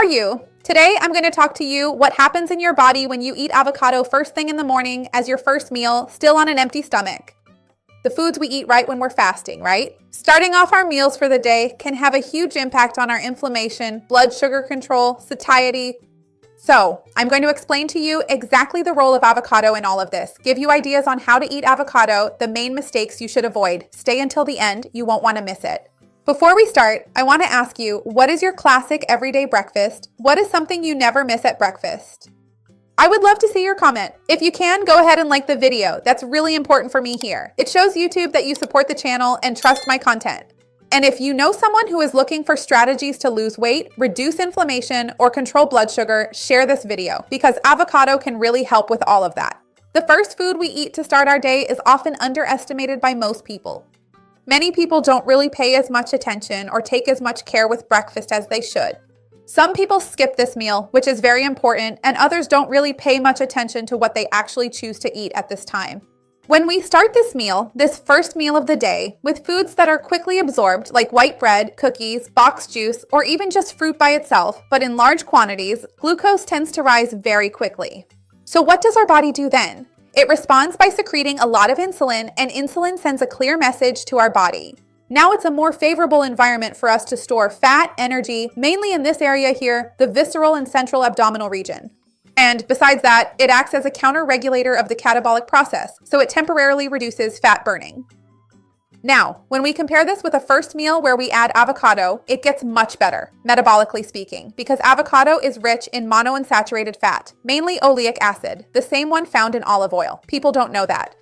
are you? Today, I'm going to talk to you what happens in your body when you eat avocado first thing in the morning as your first meal, still on an empty stomach. The foods we eat right when we're fasting, right? Starting off our meals for the day can have a huge impact on our inflammation, blood sugar control, satiety. So, I'm going to explain to you exactly the role of avocado in all of this, give you ideas on how to eat avocado, the main mistakes you should avoid. Stay until the end, you won't want to miss it. Before we start, I want to ask you, what is your classic everyday breakfast? What is something you never miss at breakfast? I would love to see your comment. If you can, go ahead and like the video. That's really important for me here. It shows YouTube that you support the channel and trust my content. And if you know someone who is looking for strategies to lose weight, reduce inflammation, or control blood sugar, share this video because avocado can really help with all of that. The first food we eat to start our day is often underestimated by most people. Many people don't really pay as much attention or take as much care with breakfast as they should. Some people skip this meal, which is very important, and others don't really pay much attention to what they actually choose to eat at this time. When we start this meal, this first meal of the day, with foods that are quickly absorbed like white bread, cookies, boxed juice, or even just fruit by itself, but in large quantities, glucose tends to rise very quickly. So what does our body do then? It responds by secreting a lot of insulin, and insulin sends a clear message to our body. Now it's a more favorable environment for us to store fat, energy, mainly in this area here, the visceral and central abdominal region. And besides that, it acts as a counter-regulator of the catabolic process, so it temporarily reduces fat burning. Now, when we compare this with a first meal where we add avocado, it gets much better, metabolically speaking, because avocado is rich in monounsaturated fat, mainly oleic acid, the same one found in olive oil. People don't know that.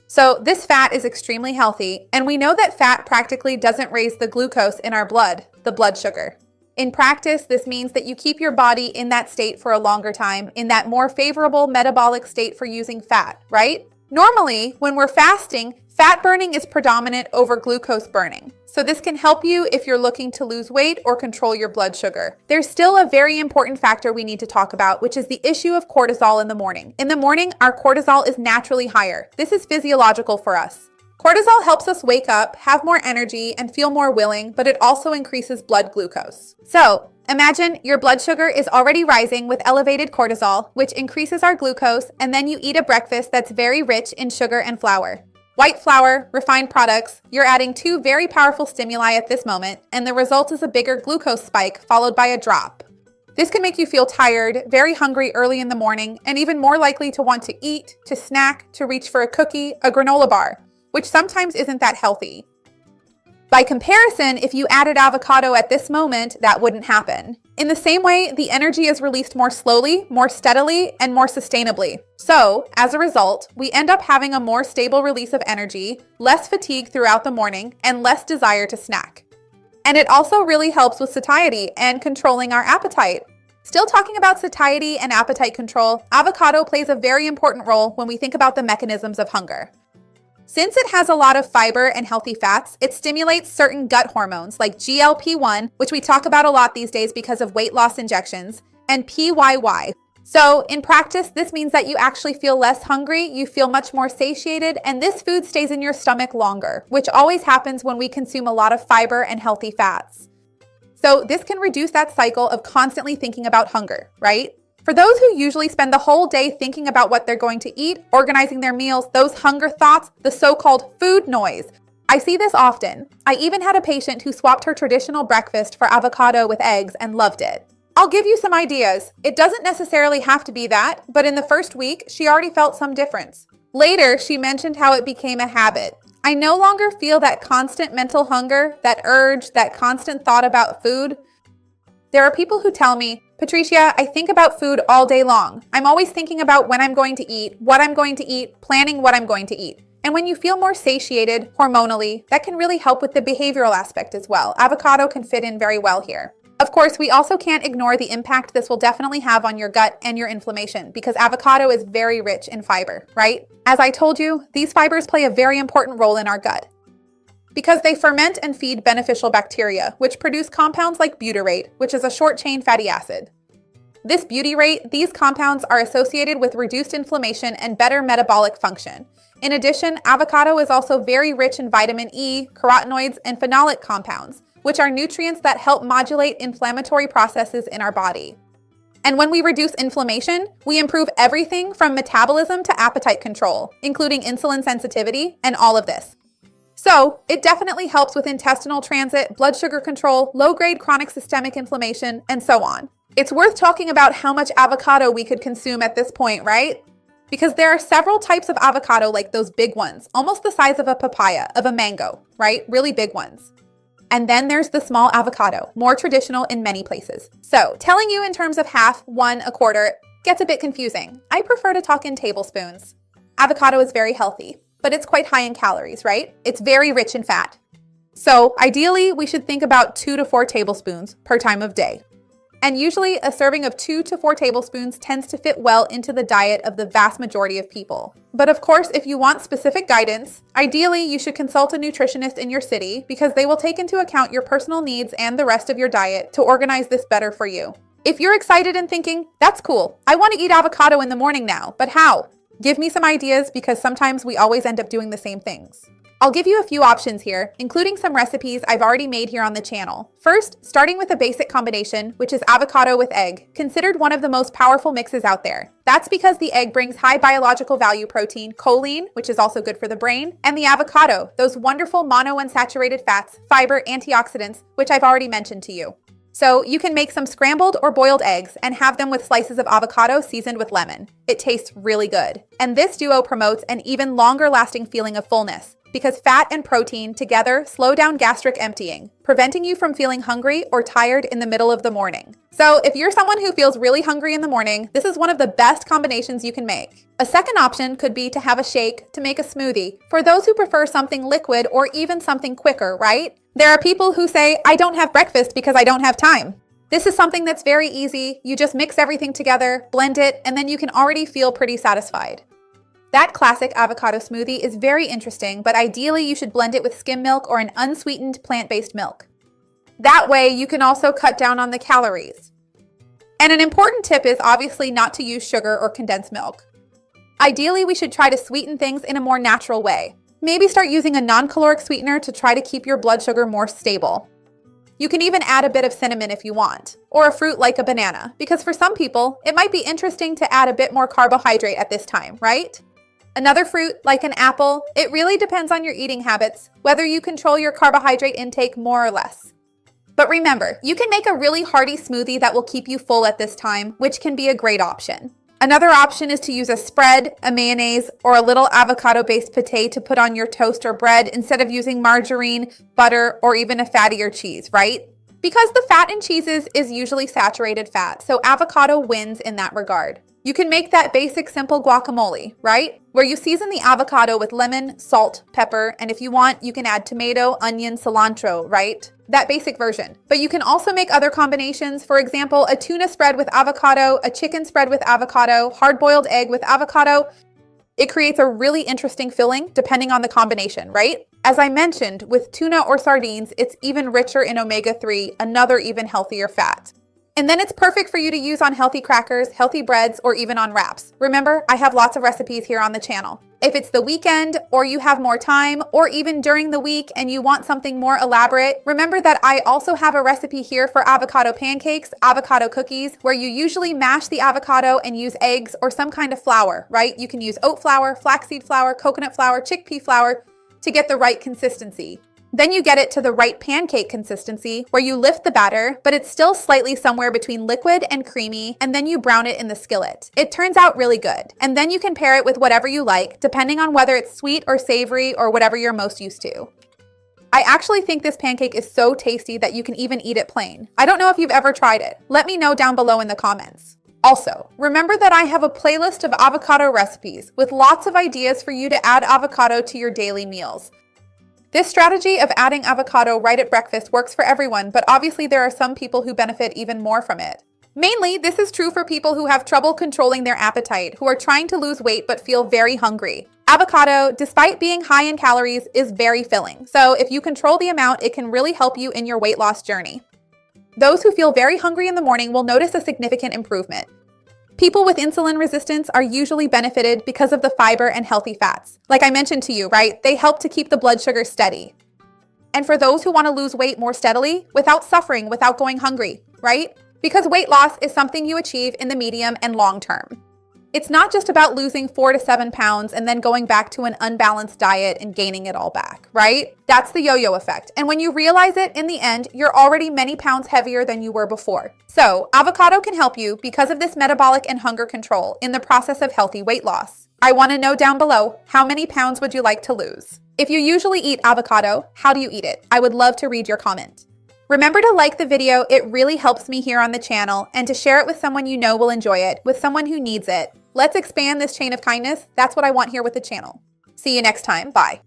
So this fat is extremely healthy, and we know that fat practically doesn't raise the glucose in our blood, the blood sugar. In practice, this means that you keep your body in that state for a longer time, in that more favorable metabolic state for using fat, right? Normally, when we're fasting, fat burning is predominant over glucose burning. So this can help you if you're looking to lose weight or control your blood sugar. There's still a very important factor we need to talk about, which is the issue of cortisol in the morning. In the morning, our cortisol is naturally higher. This is physiological for us. Cortisol helps us wake up, have more energy, and feel more willing, but it also increases blood glucose. So, imagine your blood sugar is already rising with elevated cortisol, which increases our glucose, and then you eat a breakfast that's very rich in sugar and flour. White flour, refined products, you're adding two very powerful stimuli at this moment, and the result is a bigger glucose spike followed by a drop. This can make you feel tired, very hungry early in the morning, and even more likely to want to eat, to snack, to reach for a cookie, a granola bar, which sometimes isn't that healthy. By comparison, if you added avocado at this moment, that wouldn't happen. In the same way, the energy is released more slowly, more steadily, and more sustainably. So, as a result, we end up having a more stable release of energy, less fatigue throughout the morning, and less desire to snack. And it also really helps with satiety and controlling our appetite. Still talking about satiety and appetite control, avocado plays a very important role when we think about the mechanisms of hunger. Since it has a lot of fiber and healthy fats, it stimulates certain gut hormones like GLP-1, which we talk about a lot these days because of weight loss injections, and PYY. So in practice, this means that you actually feel less hungry, you feel much more satiated, and this food stays in your stomach longer, which always happens when we consume a lot of fiber and healthy fats. So this can reduce that cycle of constantly thinking about hunger, right? For those who usually spend the whole day thinking about what they're going to eat, organizing their meals, those hunger thoughts, the so-called food noise. I see this often. I even had a patient who swapped her traditional breakfast for avocado with eggs and loved it. I'll give you some ideas. It doesn't necessarily have to be that, but in the first week, she already felt some difference. Later, she mentioned how it became a habit. I no longer feel that constant mental hunger, that urge, that constant thought about food. There are people who tell me, Patricia, I think about food all day long. I'm always thinking about when I'm going to eat, what I'm going to eat, planning what I'm going to eat. And when you feel more satiated hormonally, that can really help with the behavioral aspect as well. Avocado can fit in very well here. Of course, we also can't ignore the impact this will definitely have on your gut and your inflammation because avocado is very rich in fiber, right? As I told you, these fibers play a very important role in our gut, because they ferment and feed beneficial bacteria, which produce compounds like butyrate, which is a short-chain fatty acid. This butyrate, these compounds are associated with reduced inflammation and better metabolic function. In addition, avocado is also very rich in vitamin E, carotenoids, and phenolic compounds, which are nutrients that help modulate inflammatory processes in our body. And when we reduce inflammation, we improve everything from metabolism to appetite control, including insulin sensitivity and all of this. So, it definitely helps with intestinal transit, blood sugar control, low-grade chronic systemic inflammation, and so on. It's worth talking about how much avocado we could consume at this point, right? Because there are several types of avocado, like those big ones, almost the size of a papaya, of a mango, right? Really big ones. And then there's the small avocado, more traditional in many places. So, telling you in terms of half, one, a quarter, gets a bit confusing. I prefer to talk in tablespoons. Avocado is very healthy, but it's quite high in calories, right? It's very rich in fat. So, ideally, we should think about 2 to 4 tablespoons per time of day. And usually, a serving of 2 to 4 tablespoons tends to fit well into the diet of the vast majority of people. But of course, if you want specific guidance, ideally you should consult a nutritionist in your city because they will take into account your personal needs and the rest of your diet to organize this better for you. If you're excited and thinking, that's cool, I want to eat avocado in the morning now, but how? Give me some ideas because sometimes we always end up doing the same things. I'll give you a few options here, including some recipes I've already made here on the channel. First, starting with a basic combination, which is avocado with egg, considered one of the most powerful mixes out there. That's because the egg brings high biological value protein, choline, which is also good for the brain, and the avocado, those wonderful monounsaturated fats, fiber, antioxidants, which I've already mentioned to you. So you can make some scrambled or boiled eggs and have them with slices of avocado seasoned with lemon. It tastes really good. And this duo promotes an even longer lasting feeling of fullness, because fat and protein together slow down gastric emptying, preventing you from feeling hungry or tired in the middle of the morning. So if you're someone who feels really hungry in the morning, this is one of the best combinations you can make. A second option could be to have a shake to make a smoothie, for those who prefer something liquid or even something quicker, right? There are people who say, I don't have breakfast because I don't have time. This is something that's very easy. You just mix everything together, blend it, and then you can already feel pretty satisfied. That classic avocado smoothie is very interesting, but ideally you should blend it with skim milk or an unsweetened plant-based milk. That way you can also cut down on the calories. And an important tip is obviously not to use sugar or condensed milk. Ideally, we should try to sweeten things in a more natural way. Maybe start using a non-caloric sweetener to try to keep your blood sugar more stable. You can even add a bit of cinnamon if you want, or a fruit like a banana, because for some people, it might be interesting to add a bit more carbohydrate at this time, right? Another fruit, like an apple, it really depends on your eating habits, whether you control your carbohydrate intake more or less. But remember, you can make a really hearty smoothie that will keep you full at this time, which can be a great option. Another option is to use a spread, a mayonnaise, or a little avocado-based pâté to put on your toast or bread instead of using margarine, butter, or even a fattier cheese, right? Because the fat in cheeses is usually saturated fat, so avocado wins in that regard. You can make that basic simple guacamole, right? Where you season the avocado with lemon, salt, pepper, and if you want, you can add tomato, onion, cilantro, right? That basic version. But you can also make other combinations. For example, a tuna spread with avocado, a chicken spread with avocado, hard-boiled egg with avocado. It creates a really interesting filling depending on the combination, right? As I mentioned, with tuna or sardines, it's even richer in omega-3, another even healthier fat. And then it's perfect for you to use on healthy crackers, healthy breads, or even on wraps. Remember, I have lots of recipes here on the channel. If it's the weekend, or you have more time, or even during the week and you want something more elaborate, remember that I also have a recipe here for avocado pancakes, avocado cookies, where you usually mash the avocado and use eggs or some kind of flour, right? You can use oat flour, flaxseed flour, coconut flour, chickpea flour to get the right consistency. Then you get it to the right pancake consistency where you lift the batter, but it's still slightly somewhere between liquid and creamy, and then you brown it in the skillet. It turns out really good. And then you can pair it with whatever you like, depending on whether it's sweet or savory or whatever you're most used to. I actually think this pancake is so tasty that you can even eat it plain. I don't know if you've ever tried it. Let me know down below in the comments. Also, remember that I have a playlist of avocado recipes with lots of ideas for you to add avocado to your daily meals. This strategy of adding avocado right at breakfast works for everyone, but obviously there are some people who benefit even more from it. Mainly, this is true for people who have trouble controlling their appetite, who are trying to lose weight but feel very hungry. Avocado, despite being high in calories, is very filling. So if you control the amount, it can really help you in your weight loss journey. Those who feel very hungry in the morning will notice a significant improvement. People with insulin resistance are usually benefited because of the fiber and healthy fats. Like I mentioned to you, right? They help to keep the blood sugar steady. and for those who want to lose weight more steadily without suffering, without going hungry, right? Because weight loss is something you achieve in the medium and long term. It's not just about losing 4 to 7 pounds and then going back to an unbalanced diet and gaining it all back, right? That's the yo-yo effect. And when you realize it, in the end, you're already many pounds heavier than you were before. So, avocado can help you because of this metabolic and hunger control in the process of healthy weight loss. I want to know down below, how many pounds would you like to lose? If you usually eat avocado, how do you eat it? I would love to read your comment. Remember to like the video, it really helps me here on the channel, and to share it with someone you know will enjoy it, with someone who needs it. Let's expand this chain of kindness. That's what I want here with the channel. See you next time. Bye.